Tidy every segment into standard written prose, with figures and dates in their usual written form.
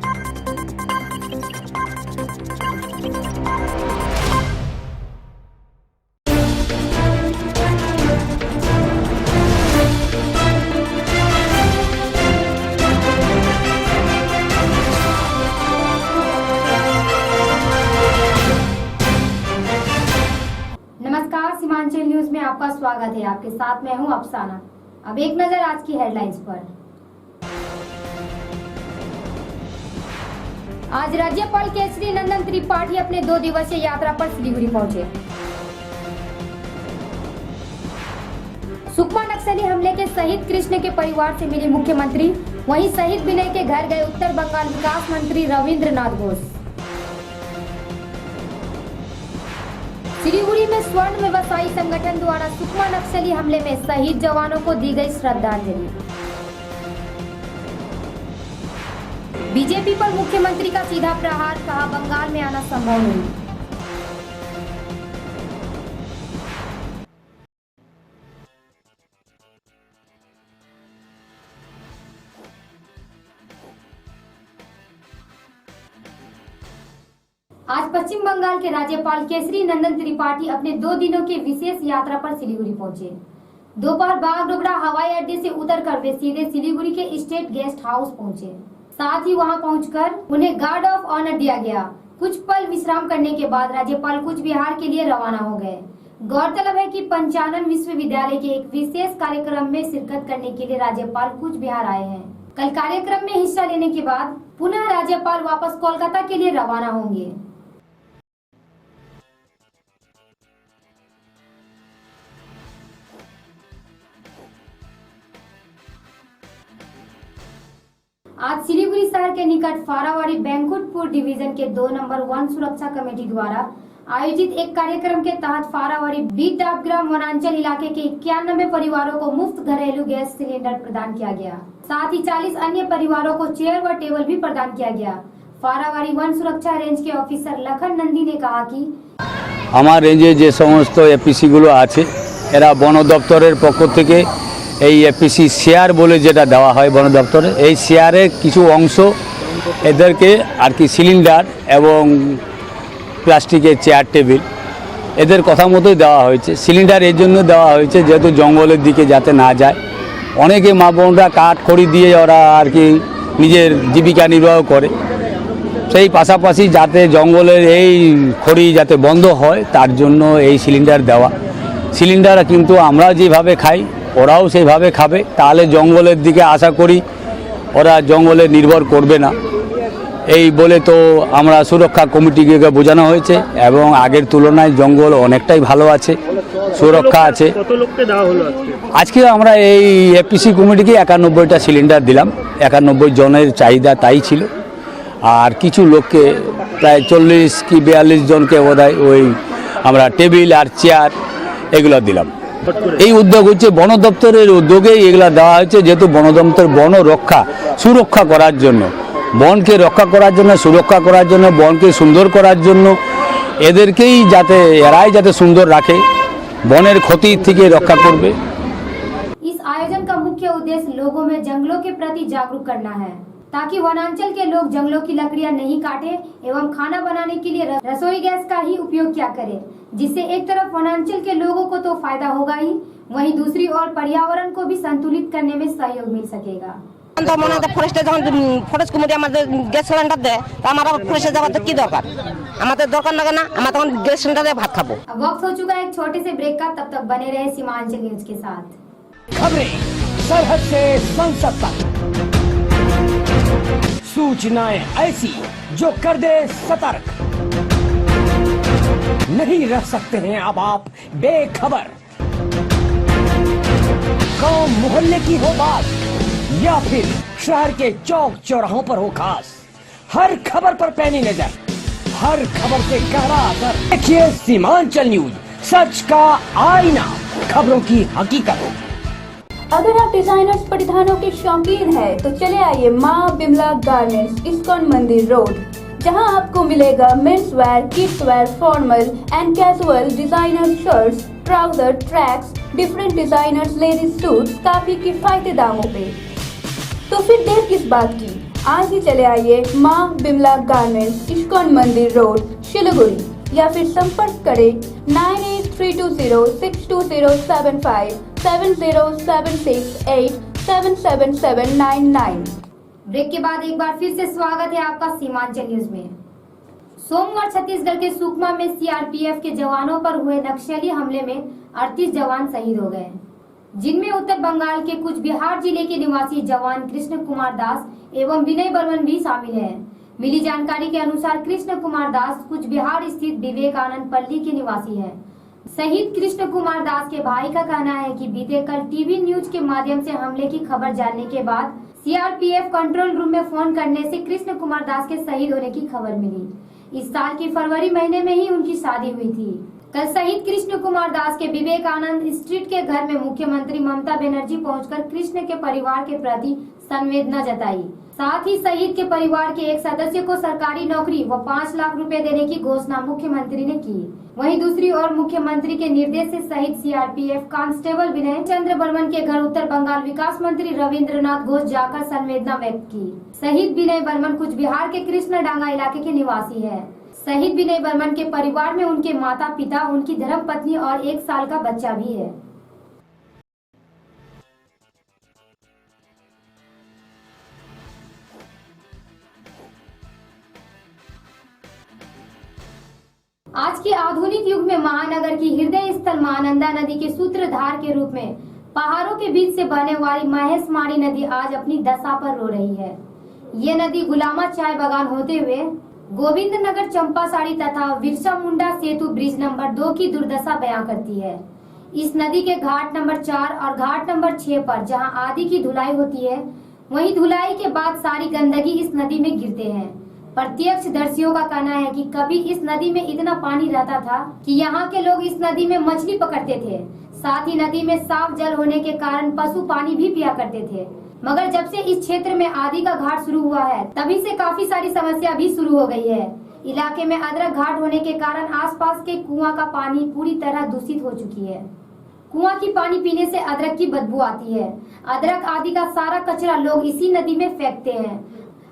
नमस्कार, सीमांचल न्यूज में आपका स्वागत है। आपके साथ मैं हूं अफसाना। अब एक नजर आज की हेडलाइंस पर। आज राज्यपाल केसरी नंदन त्रिपाठी अपने 2 दिवसीय यात्रा पर सिलीगुड़ी पहुंचे। सुकमा नक्सली हमले के शहीद कृष्ण के परिवार से मिले मुख्यमंत्री, वहीं शहीद विनय के घर गए उत्तर बंगाल विकास मंत्री रविंद्रनाथ घोष। सिलीगुड़ी में स्वर्ण व्यवसायी संगठन द्वारा सुकमा नक्सली हमले में शहीद जवानों को दी गई श्रद्धांजलि। बीजेपी पर मुख्यमंत्री का सीधा प्रहार, कहा बंगाल में आना संभव नहीं। आज पश्चिम बंगाल के राज्यपाल केसरी नंदन त्रिपाठी अपने 2 दिनों की विशेष यात्रा पर सिलीगुड़ी पहुंचे। दोपहर बागडोगरा हवाई अड्डे से उतरकर वे सीधे सिलीगुड़ी के स्टेट गेस्ट हाउस पहुंचे। साथ ही वहां पहुंचकर उन्हें गार्ड ऑफ ऑनर दिया गया। कुछ पल विश्राम करने के बाद राज्यपाल कूच बिहार के लिए रवाना हो गए। गौरतलब है कि पंचानन विश्वविद्यालय के एक विशेष कार्यक्रम में शिरकत करने के लिए राज्यपाल कूच बिहार आए हैं। कल कार्यक्रम में हिस्सा लेने के बाद पुनः राज्यपाल वापस कोलकाता के लिए रवाना होंगे। आज सिलीगुड़ी शहर के निकट फारावाड़ी बैंकुटपुर डिवीजन के 2 नंबर 1 सुरक्षा कमेटी द्वारा आयोजित एक कार्यक्रम के तहत फारावाड़ी बीट डाबग्राम वनांचल इलाके के 91 परिवारों को मुफ्त घरेलू गैस सिलेंडर प्रदान किया गया। साथ ही 40 अन्य परिवारों को चेयर व टेबल भी प्रदान किया गया। फारावाड़ी वन सुरक्षा रेंज के ऑफिसर लखन नंदी ने कहा कि हमारे रेंजे जे समस्त एपिसी गुलो आछे एरा वन दफ्तरेर पक्ष थेके এই এপিসি শেয়ার বলে যেটা দেওয়া হয় বন দপ্তরে, এই শেয়ারের কিছু অংশ এদেরকে আর কি সিলিন্ডার এবং প্লাস্টিকের চেয়ার টেবিল এদের কথা মতোই দেওয়া হয়েছে। সিলিন্ডার এর জন্য দেওয়া হয়েছে যেহেতু জঙ্গলের দিকে যাতে না যায়। অনেকে মা বোনরা কাঠ খড়ি দিয়ে ওরা আর কি নিজের জীবিকা নির্বাহ করে, সেই পাশাপাশি যাতে জঙ্গলের এই খড়ি যাতে বন্ধ হয় তার জন্য এই সিলিন্ডার দেওয়া। সিলিন্ডার কিন্তু আমরা যেভাবে খাই ওরাও সেইভাবে খাবে, তাহলে জঙ্গলের দিকে আশা করি ওরা জঙ্গলে নির্ভর করবে না। এই বলে তো আমরা সুরক্ষা কমিটিকে বোঝানো হয়েছে এবং আগের তুলনায় জঙ্গল অনেকটাই ভালো আছে, সুরক্ষা আছে। কত লোককে দেওয়া হলো আজকে আমরা এই এপিসি কমিটিকে 91টা সিলিন্ডার দিলাম। 91 জনের চাহিদা তাই ছিল। আর কিছু লোককে প্রায় 40 কি 42 জনকে বোধহয় ওই আমরা টেবিল আর চেয়ার এগুলো দিলাম। এই উদ্যোগ হচ্ছে বন দপ্তরের উদ্যোগে এগুলা দেওয়া হয়েছে, যেহেতু বন দপ্তর বন রক্ষা সুরক্ষা করার জন্য, বনকে রক্ষা করার জন্য, সুরক্ষা করার জন্য, বনকে সুন্দর করার জন্য এদেরকেই যাতে এরাই যাতে সুন্দর রাখে, বনের ক্ষতি থেকে রক্ষা করবে। इस आयोजन का मुख्य उद्देश्य लोगों में जंगलों के प्रति जागरूक करना है, ताकि वनांचल के लोग जंगलों की लकड़ियां नहीं काटे एवं खाना बनाने के लिए रसोई गैस का ही उपयोग किया करें, जिससे एक तरफ वनांचल के लोगों को तो फायदा होगा ही, वहीं दूसरी ओर पर्यावरण को भी संतुलित करने में सहयोग मिल सकेगा। फरेस्टे যখন ফরেস্ট কমিটি আমাদের গ্যাস সিলিন্ডার দেয় তা আমরা ফরেস্টে যাওয়ার কি দরকার, আমাদের দরকার লাগে না, আমরা তখন গ্যাস সিলিন্ডারে ভাত খাবো। अब वक्त हो चुका है एक छोटे से ब्रेक का, तब तक बने रहे सीमांचल न्यूज के साथ। खबरें सरहद से संसद तक, सूचनाएं ऐसी जो कर दे सतर्क। नहीं रह सकते हैं अब आप बेखबर। गांव मोहल्ले की हो बात या फिर शहर के चौक चौराहों पर हो खास, हर खबर पर पैनी नजर, हर खबर से गहरा असर। देखिए सीमांचल न्यूज, सच का आईना, खबरों की हकीकत। अगर आप डिजाइनर्स परिधानों के शौकीन हैं तो चले आइए माँ बिमला गारमेंट्स, इस्कॉन मंदिर रोड, जहां आपको मिलेगा men's wear, kids where, formal and casual designer shirts, trouser, tracks, different designers ladies suits काफी किफायती दामों पे। तो फिर देर किस बात की, आज ही चले आइए माँ बिमला गारमेंट्स, इस्कॉन मंदिर रोड, सिलीगुड़ी, या फिर संपर्क करें 9832062075 7076877799। ब्रेक के बाद एक बार फिर से स्वागत है आपका सीमांचल न्यूज में। सोमवार छत्तीसगढ़ के सुकमा में सीआरपीएफ के जवानों पर हुए नक्सली हमले में 38 जवान शहीद हो गए, जिनमें उत्तर बंगाल के कुछ बिहार जिले के निवासी जवान कृष्ण कुमार दास एवं विनय बर्मन भी शामिल हैं। मिली जानकारी के अनुसार कृष्ण कुमार दास कुछ बिहार स्थित विवेकानंद पल्ली के निवासी हैं। शहीद कृष्ण कुमार दास के भाई का कहना है कि बीते कल टीवी न्यूज के माध्यम से हमले की खबर जानने के बाद सीआरपीएफ कंट्रोल रूम में फोन करने से कृष्ण कुमार दास के शहीद होने की खबर मिली। इस साल की फरवरी महीने में ही उनकी शादी हुई थी। कल शहीद कृष्ण कुमार दास के विवेकानंद स्ट्रीट के घर में मुख्यमंत्री ममता बनर्जी पहुंचकर कृष्ण के परिवार के प्रति संवेदना जताई। साथ ही शहीद के परिवार के एक सदस्य को सरकारी नौकरी व 5 लाख रुपए देने की घोषणा मुख्यमंत्री ने की। वहीं दूसरी ओर मुख्यमंत्री के निर्देश से शहीद सीआरपीएफ कांस्टेबल विनय चंद्र बर्मन के घर उत्तर बंगाल विकास मंत्री रविंद्रनाथ घोष जाकर संवेदना व्यक्त की। शहीद विनय बर्मन कुछ बिहार के कृष्णडांगा इलाके के निवासी है। शहीद विनय बर्मन के परिवार में उनके माता पिता, उनकी धर्मपत्नी और 1 साल का बच्चा भी है। आज के आधुनिक युग में महानगर की हृदय स्थल महानंदा नदी के सूत्रधार के रूप में पहाड़ों के बीच से बहने वाली महेशमारी नदी आज अपनी दशा पर रो रही है। ये नदी गुलामा चाय बागान होते हुए गोविंद नगर चंपासाड़ी तथा बिरसा मुंडा सेतु ब्रिज नंबर 2 की दुर्दशा बयां करती है। इस नदी के घाट नंबर 4 और घाट नंबर 6 पर जहां आदि की धुलाई होती है, वहीं धुलाई के बाद सारी गंदगी इस नदी में गिरते हैं। प्रत्यक्षदर्शियों का कहना है कि कभी इस नदी में इतना पानी रहता था कि यहाँ के लोग इस नदी में मछली पकड़ते थे। साथ ही नदी में साफ जल होने के कारण पशु पानी भी पिया करते थे। मगर जब से इस क्षेत्र में आदि का घाट शुरू हुआ है, तभी से काफी सारी समस्या भी शुरू हो गई है। इलाके में अदरक घाट होने के कारण आसपास के कुआं का पानी पूरी तरह दूषित हो चुकी है। कुआं की पानी पीने से अदरक की बदबू आती है। अदरक आदि का सारा कचरा लोग इसी नदी में फेंकते हैं।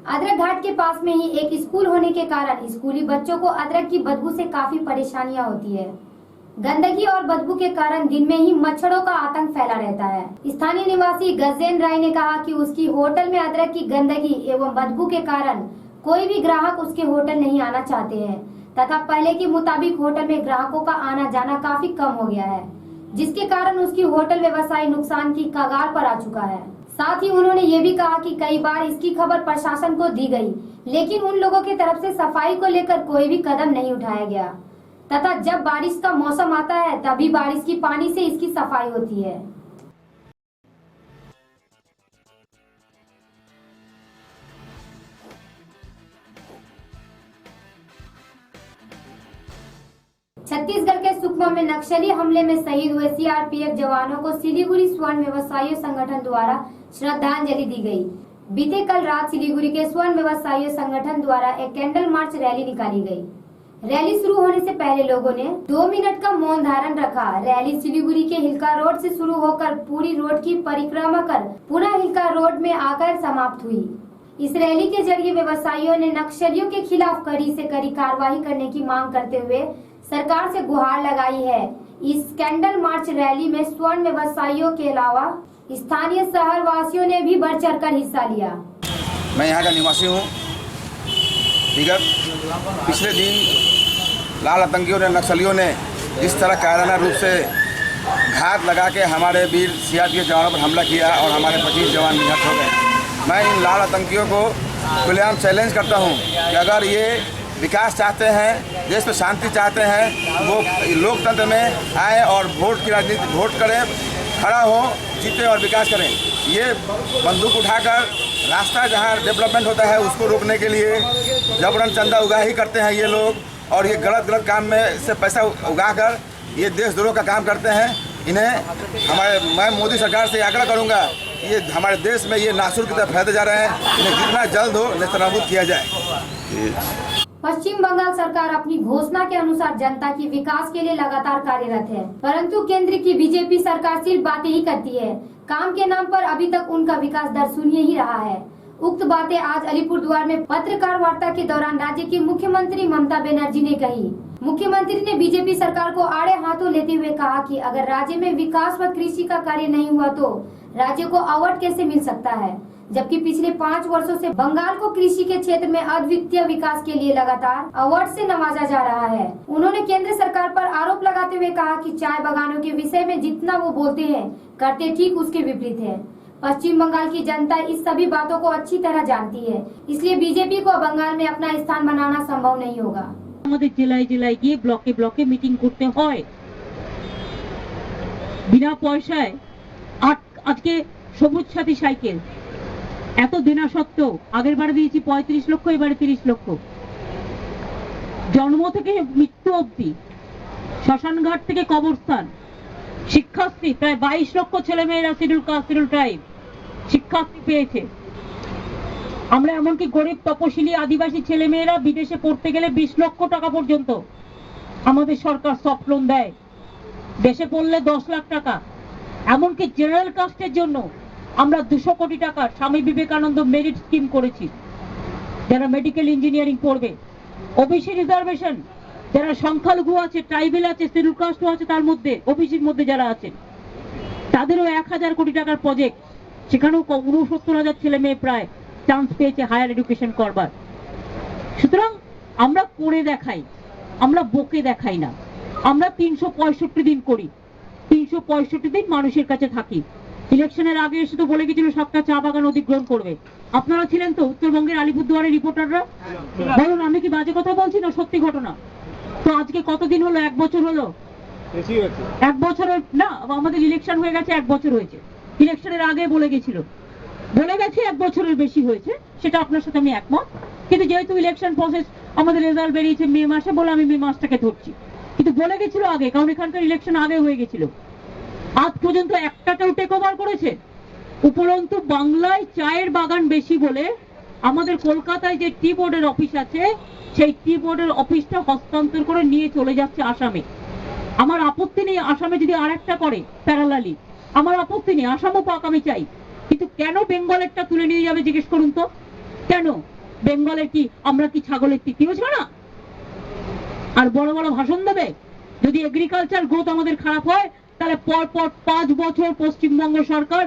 अदरक घाट के पास में ही एक स्कूल होने के कारण स्कूली बच्चों को अदरक की बदबू से काफी परेशानियां होती है। गंदगी और बदबू के कारण दिन में ही मच्छरों का आतंक फैला रहता है। स्थानीय निवासी गजेंद्र राय ने कहा कि उसकी होटल में अदरक की गंदगी एवं बदबू के कारण कोई भी ग्राहक उसके होटल नहीं आना चाहते हैं तथा पहले के मुताबिक होटल में ग्राहकों का आना जाना काफी कम हो गया है, जिसके कारण उसकी होटल व्यवसाय नुकसान की कगार पर आ चुका है। साथ ही उन्होंने ये भी कहा कि कई बार इसकी खबर प्रशासन को दी गई, लेकिन उन लोगों की तरफ से सफाई को लेकर कोई भी कदम नहीं उठाया गया तथा जब बारिश का मौसम आता है तभी बारिश की पानी से इसकी सफाई होती है। छत्तीसगढ़ के सुकमा में नक्सली हमले में शहीद हुए सीआरपीएफ जवानों को सिलीगुड़ी स्वर्ण व्यवसायी संगठन द्वारा श्रद्धांजलि दी गई। बीते कल रात सिलीगुड़ी के स्वर्ण व्यवसायी संगठन द्वारा एक कैंडल मार्च रैली निकाली गई। रैली शुरू होने से पहले लोगों ने 2 मिनट का मौन धारण रखा। रैली सिलीगुड़ी के हिलका रोड से शुरू होकर पूरी रोड की परिक्रमा कर पुनः हिलका रोड में आकर समाप्त हुई। इस रैली के जरिए व्यवसायियों ने नक्सलियों के खिलाफ कड़ी से कड़ी कार्रवाई करने की मांग करते हुए सरकार से गुहार लगाई है। इस कैंडल मार्च रैली में स्वर्ण व्यवसायियों के अलावा स्थानीय शहर वासियों ने भी बढ़ चढ़ कर हिस्सा लिया। मैं यहाँ का निवासी हूँ। विगत पिछले दिन लाल आतंकियों ने, नक्सलियों ने जिस तरह कायराना रूप से घात लगा के हमारे वीर सीआरपीएफ जवानों पर हमला किया और हमारे 25 जवान निहत हो गए, मैं इन लाल आतंकियों को खुलेआम चैलेंज करता हूँ कि अगर ये विकास चाहते हैं, देश में शांति चाहते हैं, वो लोकतंत्र में आए और वोट की राजनीति वोट करें, खड़ा हो, जीते और विकास करें। ये बंदूक उठाकर रास्ता जहाँ डेवलपमेंट होता है उसको रोकने के लिए जबरन चंदा उगाही करते हैं ये लोग, और ये गलत काम में से पैसा उगाकर ये देशद्रोह का काम करते हैं। इन्हें मैं मोदी सरकार से आग्रह करूँगा, ये हमारे देश में ये नासुर की तरफ फैलते जा रहे हैं, इन्हें जितना जल्द हो नेस्तनाबूद किया जाए। पश्चिम बंगाल सरकार अपनी घोषणा के अनुसार जनता के विकास के लिए लगातार कार्यरत है, परंतु केंद्र की बीजेपी सरकार सिर्फ बातें ही करती है। काम के नाम पर अभी तक उनका विकास दर शून्य ही रहा है। उक्त बातें आज अलीपुरद्वार में पत्रकार वार्ता के दौरान राज्य की मुख्यमंत्री ममता बनर्जी ने कही। मुख्यमंत्री ने बीजेपी सरकार को आड़े हाथों लेते हुए कहा कि अगर राज्य में विकास व कृषि का कार्य नहीं हुआ तो राज्य को अवार्ड कैसे मिल सकता है, जबकि पिछले 5 वर्षों से बंगाल को कृषि के क्षेत्र में अद्वितीय विकास के लिए लगातार अवार्ड से नवाजा जा रहा है। उन्होंने केंद्र सरकार पर आरोप लगाते हुए कहा कि चाय बागानों के विषय में जितना वो बोलते हैं करते ठीक उसके विपरीत है। पश्चिम बंगाल की जनता इस सभी बातों को अच्छी तरह जानती है, इसलिए बीजेपी को बंगाल में अपना स्थान बनाना संभव नहीं होगा। আমাদের জেলায় জেলায় গিয়ে ব্লকে ব্লকে মিটিং করতে হয় বিনা পয়সায়। আজকে সবুজ সাথী সাইকেল এত দেনা সত্ত্বেও আগের বারে দিয়েছি 35 লক্ষ, এবারে 30 লক্ষ। জন্ম থেকে মৃত্যু অবধি শ্মশানঘাট থেকে কবরস্থান, শিক্ষাশ্রী প্রায় 22 লক্ষ ছেলে মেয়েরা schedule caste schedule tribe Shikshashree পেয়েছে। আমরা এমনকি গরিব তপশিলি আদিবাসী ছেলে মেয়েরা বিদেশে পড়তে গেলে 20 লক্ষ টাকা পর্যন্ত আমাদের সরকার সফট লোন দেয়, দেশে পড়লে 10 লাখ টাকা। এমনকি জেনারেল কাস্টের জন্য আমরা 200 কোটি টাকা স্বামী বিবেকানন্দ মেরিট স্কিম করেছি, যারা মেডিকেল ইঞ্জিনিয়ারিং পড়বে। ওবিসি রিজার্ভেশন, যারা সংখ্যালঘু আছে, ট্রাইবেল আছে, শিডিউল কাস্টও আছে, তার মধ্যে ওবিসির মধ্যে যারা আছে তাদেরও 1000 কোটি টাকার প্রজেক্ট, সেখানেও 69,000 ছেলে মেয়ে প্রায় চান্স পেয়েছে হায়ার এডুকেশন করবার। সুতরাং আমরা করে দেখাই, আমরা বকে দেখাই না। আমরা 365 দিন করি, 365 দিন মানুষের কাছে থাকি। ইলেকশনের আগে এসে তো বলে গেছিল 7টা চা বাগান অধিগ্রহণ করবে। আপনারা ছিলেন তো উত্তরবঙ্গের আলিপুরদুয়ারের রিপোর্টাররা? বলুন, আমি কি বাজে কথা বলছি না সত্যি ঘটনা? তো আজকে কতদিন হলো? 1 বছর হলো। 1 বছরের না, আমাদের ইলেকশন হয়ে গেছে 1 বছর হয়েছে। ইলেকশনের আগে বলে গেছে 1 বছরের বেশি হয়েছে, সেটা আপনার সাথে আমি একমত। কিন্তু যেহেতু ইলেকশন প্রসেস আমাদের রেজাল্ট বেরিয়েছে মে মাসে, বলে আমি মে মাসটাকে ধরছি। কিন্তু বলে গেছিল আগে, কারণ এখানকার ইলেকশন আগে হয়ে গেছিল। আজ পর্যন্ত একটাকেও টেক ওভার করেছে। উপরন্তু বাংলায় চায়ের বাগান বেশি বলে আমাদের কলকাতায় যে টি বোর্ডের অফিস আছে, সেই টি বোর্ডের অফিসটা হস্তান্তর করে নিয়ে চলে যাচ্ছে আসামে। আমার আপত্তি নেই আসামে যদি আরেকটা করে প্যারালালি, আমার আপত্তি নেই, আসামও পাক, আমি চাই। কিন্তু কেন বেঙ্গলেরটা তুলে নিয়ে যাবে জিজ্ঞেস করুন তো? কেন? বেঙ্গলের কি আমরা কি ছাগলের তৃতীয় ছাড়া? আর বড় বড় ভাষণ দেবে? যদি এগ্রিকালচার গ্রোথ আমাদের খারাপ হয়, তাহলে পরপর 5 বছর পশ্চিমবঙ্গ সরকার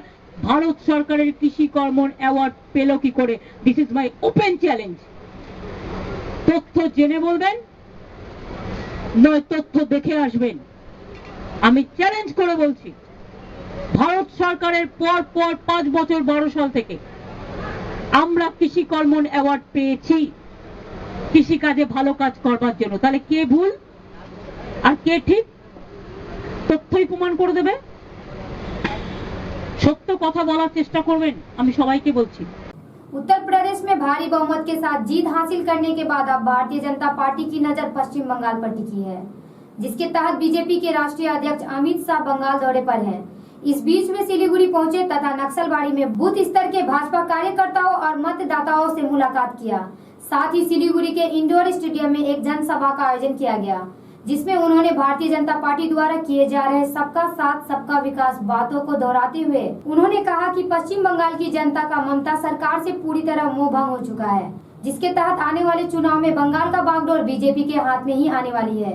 ভারত সরকারের কৃষি কর্মণ অ্যাওয়ার্ড পেল কি করে? This is my open challenge. তথ্য জেনে বলবেন, নয় তথ্য দেখে আসবেন। আমি চ্যালেঞ্জ করে বলছি, ভারত সরকারের পর 5 বছর 12 সাল থেকে আমরা কৃষি কর্মণ অ্যাওয়ার্ড পেয়েছি কৃষি কাজে ভালো কাজ করবার জন্য। তাহলে কে ভুল আর কে ঠিক? তথ্যই প্রমাণ করে দেবে। সত্য কথা বলার চেষ্টা করবেন, আমি সবাইকে বলছি। उत्तर प्रदेश में भारी बहुमत के साथ जीत हासिल करने के बाद अब भारतीय जनता पार्टी की नजर पश्चिम बंगाल पर टिकी है, जिसके तहत बीजेपी के राष्ट्रीय अध्यक्ष अमित शाह बंगाल दौरे पर हैं। इस बीच में सिलीगुड़ी पहुंचे तथा नक्सलबाड़ी में बूथ स्तर के भाजपा कार्यकर्ताओं और मतदाताओं से मुलाकात किया। साथ ही सिलीगुड़ी के इंडोर स्टेडियम में एक जनसभा का आयोजन किया गया, जिसमें उन्होंने भारतीय जनता पार्टी द्वारा किए जा रहे सबका साथ सबका विकास बातों को दोहराते हुए उन्होंने कहा कि पश्चिम बंगाल की जनता का ममता सरकार से पूरी तरह मोह भंग हो चुका है, जिसके तहत आने वाले चुनाव में बंगाल का बागडोर बीजेपी के हाथ में ही आने वाली है।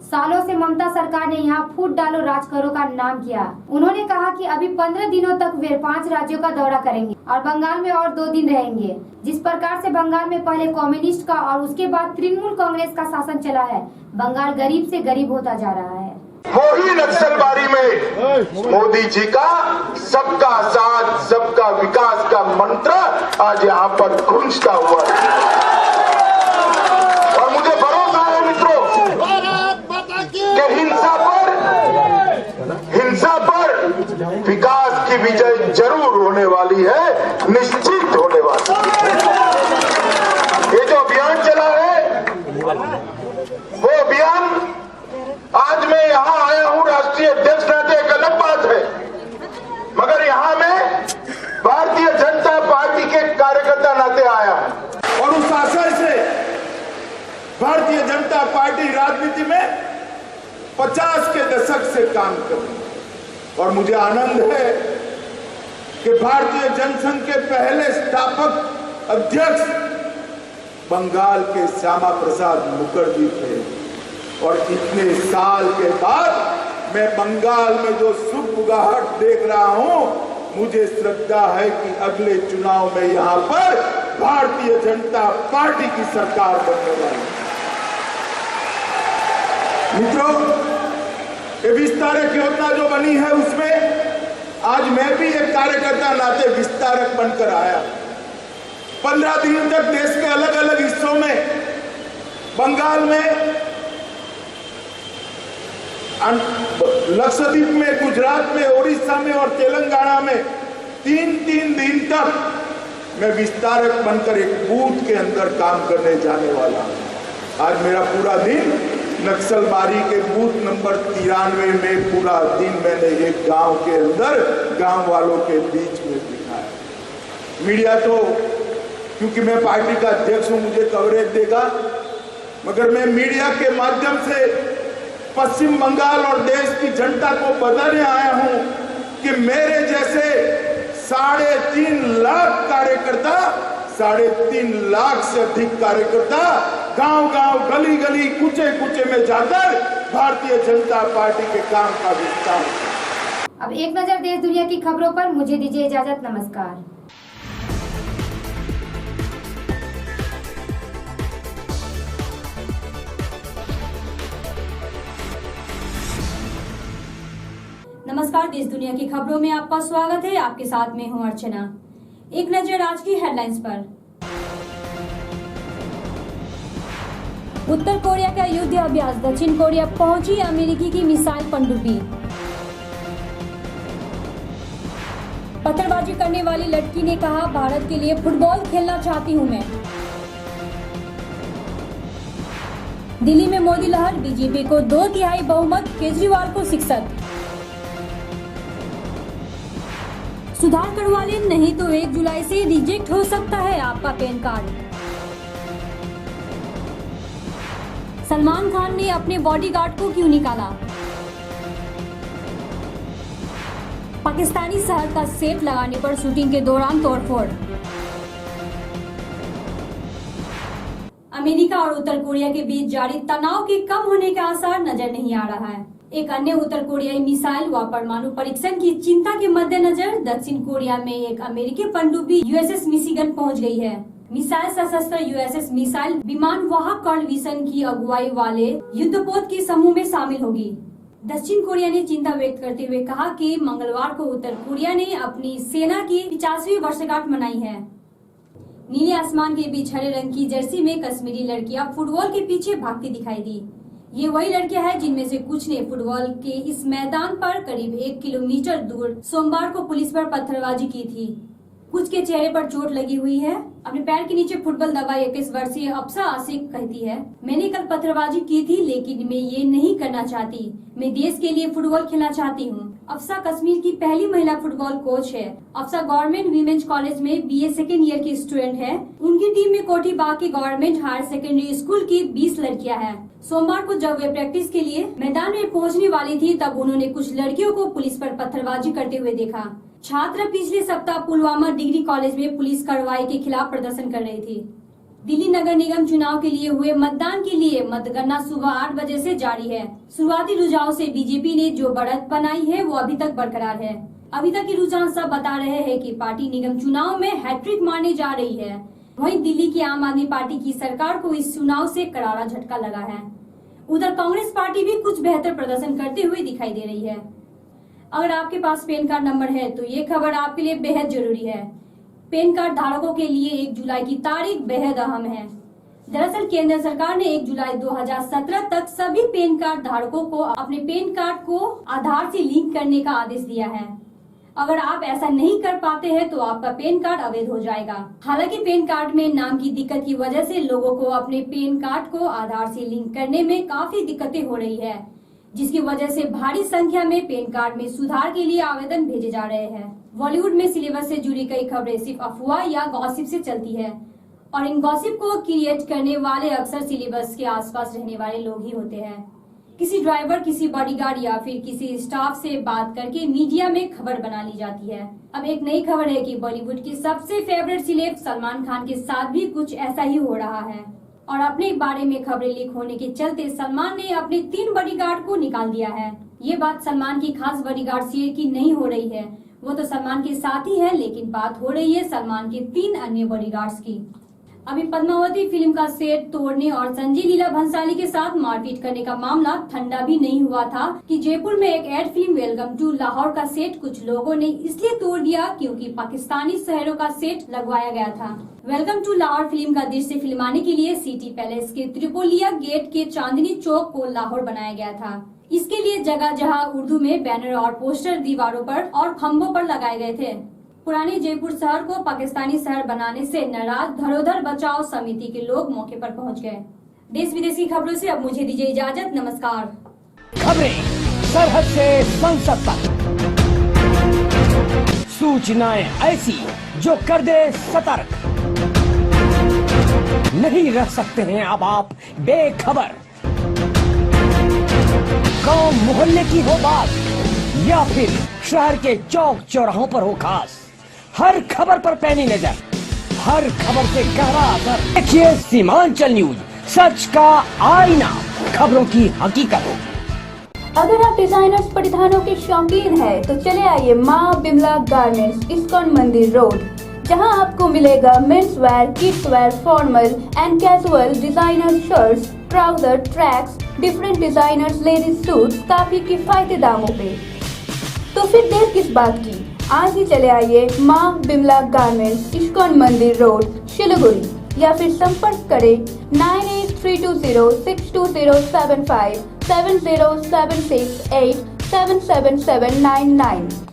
सालों से ममता सरकार ने यहाँ फूट डालो राज करो का नाम किया। उन्होंने कहा कि अभी 15 दिनों तक वे 5 राज्यों का दौरा करेंगे और बंगाल में और 2 दिन रहेंगे। जिस प्रकार से बंगाल में पहले कम्युनिस्ट का और उसके बाद तृणमूल कांग्रेस का शासन चला है, बंगाल गरीब से गरीब होता जा रहा है। वही नक्सलबाड़ी में मोदी जी का सबका साथ सबका विकास का मंत्र आज यहाँ पर गूंजता हुआ है। और मुझे भरोसा है मित्रों कि हिंसा पर विकास की विजय जरूर होने वाली है, निश्चित होने वाली है। ये जो अभियान चला है, वो अभियान आज मैं यहाँ आया हूँ राष्ट्रीय अध्यक्ष नाते, एक अलग बात है, मगर यहाँ मैं भारतीय जनता पार्टी के कार्यकर्ता नाते आया हूँ और उस आशय से भारतीय जनता पार्टी राजनीति में 50 के दशक से काम कर रही है। और मुझे आनंद है कि भारतीय जनसंघ के पहले स्थापक अध्यक्ष बंगाल के श्यामा प्रसाद मुखर्जी थे। और इतने साल के बाद मैं बंगाल में जो सुगबुगाहट देख रहा हूं, मुझे श्रद्धा है कि अगले चुनाव में यहां पर भारतीय जनता पार्टी की सरकार बनने वाली है। मित्रों, ये विस्तारक योजना जो बनी है उसमें आज मैं भी एक कार्यकर्ता नाते विस्तारक बनकर आया। 15 दिन तक देश के अलग अलग हिस्सों में, बंगाल में, लक्षद्वीप में, गुजरात में, उड़ीसा में और तेलंगाना में 3-3 दिन तक मैं विस्तारक बनकर एक बूथ के अंदर काम करने जाने वाला हूं। आज मेरा पूरा दिन नक्सलबारी के बूथ नंबर 93 में पूरा दिन मैंने एक गांव के अंदर गांव वालों के बीच में दिखाया। मीडिया तो क्योंकि मैं पार्टी का अध्यक्ष हूं मुझे कवरेज देगा, मगर मैं मीडिया के माध्यम से पश्चिम बंगाल और देश की जनता को बताने आया हूं कि मेरे जैसे 3.5 लाख कार्यकर्ता, 3.5 लाख से अधिक कार्यकर्ता गांव-गांव, गली-गली, कुचे-कुचे में जाकर भारतीय जनता पार्टी के काम का विस्तार। अब एक नजर देश दुनिया की खबरों पर। मुझे दीजिए इजाजत। नमस्कार। नमस्कार, देश दुनिया की खबरों में आपका स्वागत है। आपके साथ में हूं अर्चना। एक नजर आज की हेडलाइंस पर। उत्तर कोरिया का युद्ध अभ्यास, दक्षिण कोरिया पहुंची अमेरिकी की मिसाइल पनडुब्बी। पत्थरबाजी करने वाली लड़की ने कहा, भारत के लिए फुटबॉल खेलना चाहती हूं मैं। दिल्ली में मोदी लहर, बीजेपी को 2/3 बहुमत, केजरीवाल को शिक्षक। सुधार करवा लें, नहीं तो 1 जुलाई से रिजेक्ट हो सकता है आपका पैन कार्ड। सलमान खान ने अपने बॉडीगार्ड को क्यों निकाला? पाकिस्तानी शहर का सेट लगाने पर शूटिंग के दौरान तोड़फोड़। अमेरिका और उत्तर कोरिया के बीच जारी तनाव के कम होने के आसार नजर नहीं आ रहा है। एक अन्य उत्तर कोरियाई मिसाइल व परमाणु परीक्षण की चिंता के मद्देनजर दक्षिण कोरिया में एक अमेरिकी पनडुब्बी यूएसएस मिशिगन पहुंच गई है। मिसाइल सशस्त्र यूएसएस मिसाइल विमान वाहक कर्ल विसन की अगुवाई वाले युद्धपोत के समूह में शामिल होगी। दक्षिण कोरिया ने चिंता व्यक्त करते हुए कहा कि मंगलवार को उत्तर कोरिया ने अपनी सेना की 50वीं वर्षगांठ मनाई है। नीले आसमान के बीच हरे रंग की जर्सी में कश्मीरी लड़कियां फुटबॉल के पीछे भागती दिखाई दी। ये वही लड़कियां हैं जिनमें से कुछ ने फुटबॉल के इस मैदान पर करीब 1 किलोमीटर दूर सोमवार को पुलिस पर पत्थरबाजी की थी। कुछ के चेहरे पर चोट लगी हुई है। अपने पैर के नीचे फुटबॉल दबाई 21 वर्षीय अफसा आशिक कहती है, मैंने कल पत्थरबाजी की थी लेकिन मैं ये नहीं करना चाहती। मैं देश के लिए फुटबॉल खेलना चाहती हूँ। अफसा कश्मीर की पहली महिला फुटबॉल कोच है। अफसा गवर्नमेंट वीमेंस कॉलेज में BA सेकेंड ईयर की स्टूडेंट है। उनकी टीम में कोठी बाग की गवर्नमेंट हायर सेकेंडरी स्कूल की 20 लड़कियां हैं। सोमवार को जब वे प्रैक्टिस के लिए मैदान में पहुंचने वाली थी तब उन्होंने कुछ लड़कियों को पुलिस पर पत्थरबाजी करते हुए देखा। छात्र पिछले सप्ताह पुलवामा डिग्री कॉलेज में पुलिस कार्रवाई के खिलाफ प्रदर्शन कर रही थी। दिल्ली नगर निगम चुनाव के लिए हुए मतदान के लिए मतगणना सुबह 8 बजे से जारी है। शुरुआती रुझाव से बीजेपी ने जो बढ़त बनाई है वो अभी तक बरकरार है। अभी तक के रुझान सब बता रहे हैं कि पार्टी निगम चुनाव में हैट्रिक मारने जा रही है। वहीं दिल्ली की आम आदमी पार्टी की सरकार को इस चुनाव से करारा झटका लगा है। उधर कांग्रेस पार्टी भी कुछ बेहतर प्रदर्शन करते हुए दिखाई दे रही है। अगर आपके पास पैन कार्ड नंबर है तो ये खबर आपके लिए बेहद जरूरी है। पैन कार्ड धारकों के लिए 1 जुलाई की तारीख बेहद अहम है। दरअसल केंद्र सरकार ने 1 जुलाई 2017 तक सभी पैन कार्ड धारकों को अपने पैन कार्ड को आधार से लिंक करने का आदेश दिया है। अगर आप ऐसा नहीं कर पाते हैं तो आपका पैन कार्ड अवैध हो जाएगा। हालांकि पैन कार्ड में नाम की दिक्कत की वजह से लोगों को अपने पैन कार्ड को आधार से लिंक करने में काफी दिक्कतें हो रही है, जिसकी वजह से भारी संख्या में पैन कार्ड में सुधार के लिए आवेदन भेजे जा रहे हैं। बॉलीवुड में सिलेबस से जुड़ी कई खबरें सिर्फ अफवाह या गॉसिप से चलती है और इन गॉसिप को क्रिएट करने वाले अक्सर सिलेबस के आसपास रहने वाले लोग ही होते हैं। किसी ड्राइवर, किसी बॉडीगार्ड या फिर किसी स्टाफ से बात करके मीडिया में खबर बना ली जाती है। अब एक नई खबर है कि बॉलीवुड की सबसे फेवरेट सिलेब सलमान खान के साथ भी कुछ ऐसा ही हो रहा है और अपने बारे में खबरें लीक होने के चलते सलमान ने अपने 3 बॉडीगार्ड को निकाल दिया है। ये बात सलमान की खास बॉडीगार्ड से की नहीं हो रही है, वो तो सलमान के साथ ही है, लेकिन बात हो रही है सलमान के 3 अन्य बॉडीगार्ड्स की। अभी पद्मावती फिल्म का सेट तोड़ने और संजय लीला भंसाली के साथ मारपीट करने का मामला ठंडा भी नहीं हुआ था कि जयपुर में एक ad film welcome to Lahore का सेट कुछ लोगों ने इसलिए तोड़ दिया क्योंकि पाकिस्तानी शहरों का सेट लगवाया गया था। वेलकम टू लाहौर फिल्म का दृश्य फिल्माने के लिए सिटी पैलेस के त्रिपोलिया गेट के चांदनी चौक को लाहौर बनाया गया था। इसके लिए जगह जगह उर्दू में बैनर और पोस्टर दीवारों पर और खम्भों पर लगाए गए थे। पुराने जयपुर शहर को पाकिस्तानी शहर बनाने से नाराज धरोहर बचाओ समिति के लोग मौके पर पहुंच गए। देश विदेश की खबरों से अब मुझे दीजिए इजाजत। नमस्कार। खबरें सरहद से संसद तक, सूचनाएं ऐसी जो कर दे सतर्क। नहीं रह सकते हैं अब आप बेखबर। गांव मोहल्ले की हो बात या फिर शहर के चौक चौराहों पर हो खास, हर खबर पर पैनी नजर, हर खबर से गहरा असर। देखिए सीमांचल न्यूज, सच का आईना, खबरों की हकीकत। अगर आप डिजाइनर्स परिधानों के शौकीन हैं तो चले आइए माँ बिमला गारमेंट्स, इस्कॉन मंदिर रोड, जहां आपको मिलेगा men's wear, kids where, formal and casual designer shirts, trouser, tracks, different designers ladies suits काफी किफायती दामों पे। तो फिर देर किस बात की, आज ही चले आइए माँ बिमला गारमेंट्स, इस्कॉन मंदिर रोड, सिलीगुड़ी, या फिर संपर्क करें 9832062075 7076877799।